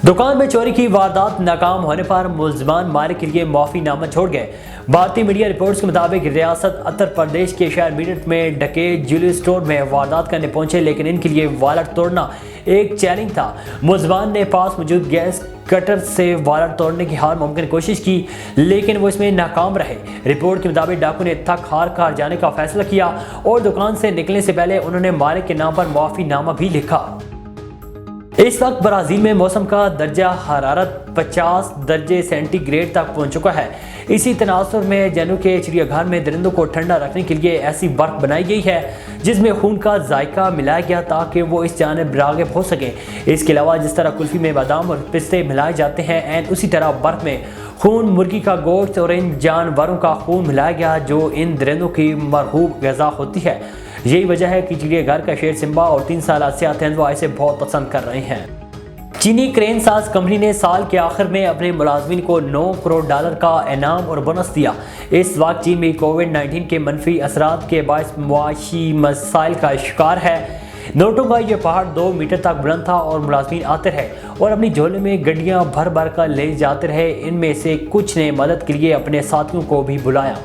दुकान में चोरी की वारदात नाकाम होने पर मुलजमान मालिक के लिए माफी नामा छोड़ गए। भारतीय मीडिया रिपोर्ट्स के मुताबिक रियासत उत्तर प्रदेश के शहर मीरठ में डकैत ज्वेलरी स्टोर में वारदात करने पहुंचे, लेकिन इनके लिए वालेट तोड़ना एक चैलेंज था। मुलजमान ने पास मौजूद गैस कटर से वालेट तोड़ने की हर मुमकिन कोशिश की, लेकिन वो इसमें नाकाम रहे। रिपोर्ट के मुताबिक डाकू ने थक हार कर जाने का फैसला किया और दुकान से निकलने से पहले उन्होंने मालिक के नाम पर माफी नामा भी लिखा। इस वक्त ब्राज़ील में मौसम का दर्जा हरारत 50 दर्जे सेंटीग्रेड तक पहुंच चुका है। इसी तनासुर में जनू के चिड़ियाघर में दरिंदों को ठंडा रखने के लिए ऐसी बर्फ बनाई गई है जिसमें खून का जायका मिलाया गया ताकि वो इस जानिब राग़िब हो सके। इसके अलावा जिस तरह कुल्फी में बादाम और पिस्ते मिलाए जाते हैं, एंड उसी तरह बर्फ में खून, मुर्गी का गोश्त और इन जानवरों का खून मिलाया गया जो इन दरिंदों की मरहूब ग़िज़ा होती है। यही वजह है कि चिड़ियाघर का शेर सिम्बा और 3 साल से तेंदुआ इसे बहुत पसंद कर रहे हैं। चीनी क्रेन साज कंपनी ने साल के आखिर में अपने मुलाजमीन को $9 करोड़ का इनाम और बोनस दिया। इस वक्त चीन में कोविड-19 के मनफी असरात के बायस मुआशी मसाइल का शिकार है। नोटों का यह पहाड़ 2 मीटर तक बुलंद था और मुलाजमीन आते रहे और अपनी झोले में गड्डियां भर भर कर ले जाते रहे। इनमें से कुछ ने मदद के लिए अपने साथियों को भी बुलाया।